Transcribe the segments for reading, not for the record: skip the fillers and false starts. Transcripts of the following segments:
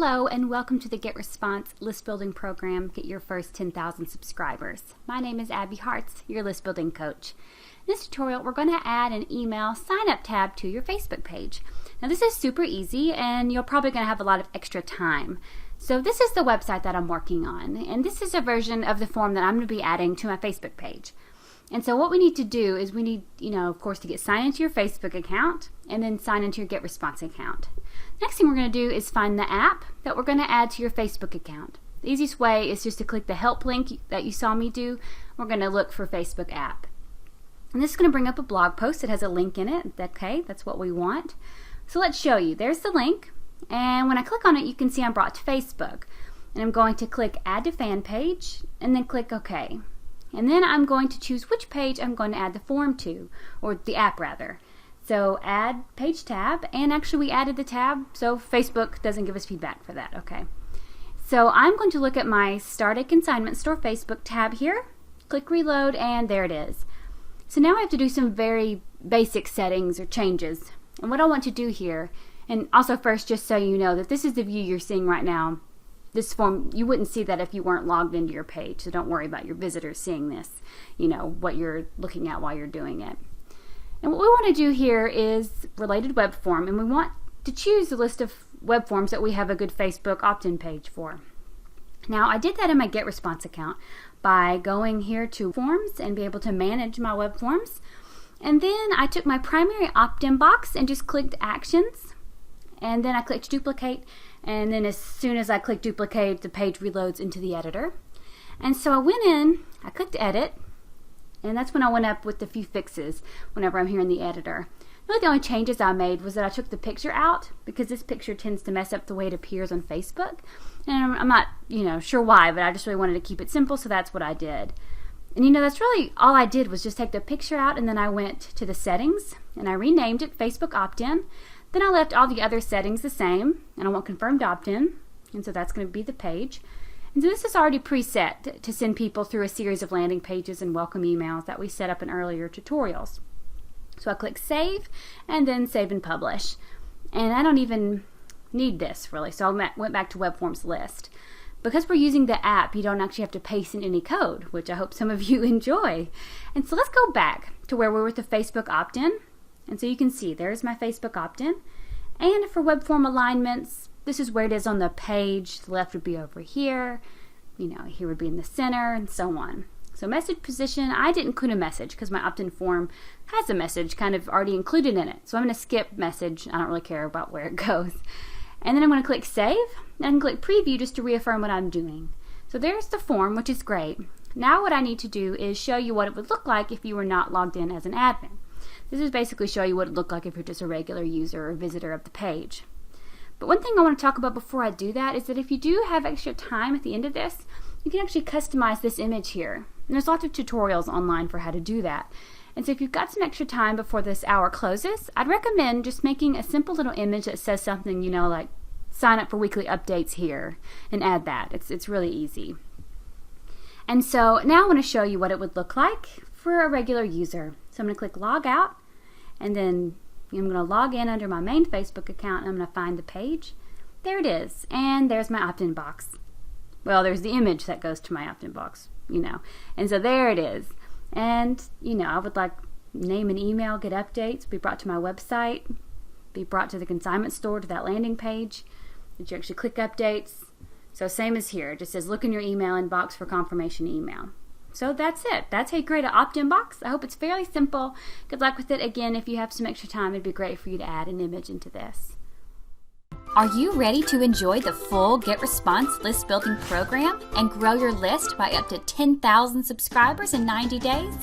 Hello and welcome to the GetResponse list building program. Get your first 10,000 subscribers. My name is Abby Hartz, your list building coach. In this tutorial, we're going to add an email sign up tab to your Facebook page. Now this is super easy and you're probably going to have a lot of extra time. So this is the website that I'm working on, and this is a version of the form that I'm going to be adding to my Facebook page. And so what we need to do is we need, of course, to get signed into your Facebook account and then sign into your GetResponse account. Next thing we're going to do is find the app that we're going to add to your Facebook account. The easiest way is just to click the help link that you saw me do. We're going to look for Facebook app. And this is going to bring up a blog post that has a link in it. Okay, that's what we want. So let's show you. There's the link. And when I click on it, you can see I'm brought to Facebook. And I'm going to click Add to Fan Page and then click OK. And then I'm going to choose which page I'm going to add the form to, or the app rather. So add page tab, and actually we added the tab, so Facebook doesn't give us feedback for that, okay. So I'm going to look at my Start a Consignment Store Facebook tab here, click reload, and there it is. So now I have to do some very basic settings or changes. And what I want to do here, and also first just so you know that this is the view you're seeing right now. This form, you wouldn't see that if you weren't logged into your page, so don't worry about your visitors seeing this, what you're looking at while you're doing it. And what we want to do here is related web form, and we want to choose the list of web forms that we have a good Facebook opt-in page for. Now, I did that in my GetResponse account by going here to Forms and be able to manage my web forms. And then I took my primary opt-in box and just clicked Actions. And then I clicked Duplicate, and then as soon as I click Duplicate, the page reloads into the editor. And so I went in, I clicked Edit, and that's when I went up with a few fixes whenever I'm here in the editor. Really the only changes I made was that I took the picture out, because this picture tends to mess up the way it appears on Facebook. And I'm not, sure why, but I just really wanted to keep it simple, so that's what I did. And that's really all I did was just take the picture out, and then I went to the settings, and I renamed it Facebook Opt-in. Then I left all the other settings the same, and I want confirmed opt-in, and so that's going to be the page. And so this is already preset to send people through a series of landing pages and welcome emails that we set up in earlier tutorials. So I click Save, and then Save and Publish. And I don't even need this, really, so I went back to Web Forms List. Because we're using the app, you don't actually have to paste in any code, which I hope some of you enjoy. And so let's go back to where we were with the Facebook opt-in. And so you can see there's my Facebook opt-in. And for web form alignments, this is where it is on the page. The left would be over here. Here would be in the center, and so on. So message position, I didn't include a message because my opt-in form has a message kind of already included in it. So I'm going to skip message. I don't really care about where it goes. And then I'm going to click Save, and I can click Preview just to reaffirm what I'm doing. So there's the form, which is great. Now what I need to do is show you what it would look like if you were not logged in as an admin. This is basically show you what it looked like if you're just a regular user or visitor of the page. But one thing I want to talk about before I do that is that if you do have extra time at the end of this, you can actually customize this image here. And there's lots of tutorials online for how to do that. And so if you've got some extra time before this hour closes, I'd recommend just making a simple little image that says something, like sign up for weekly updates here, and add that. It's really easy. And so now I want to show you what it would look like for a regular user. So I'm going to click Log Out, and then I'm going to log in under my main Facebook account, and I'm going to find the page. There it is, and there's my opt-in box. Well, there's the image that goes to my opt-in box, And so there it is. And, I would like name and email, get updates, be brought to my website, be brought to the consignment store, to that landing page, that you actually click updates. So same as here, it just says look in your email inbox for confirmation email. So that's it. That's how you create an opt-in box. I hope it's fairly simple. Good luck with it. Again, if you have some extra time, it'd be great for you to add an image into this. Are you ready to enjoy the full GetResponse list building program and grow your list by up to 10,000 subscribers in 90 days?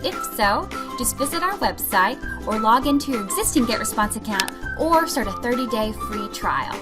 If so, just visit our website or log into your existing GetResponse account or start a 30-day free trial.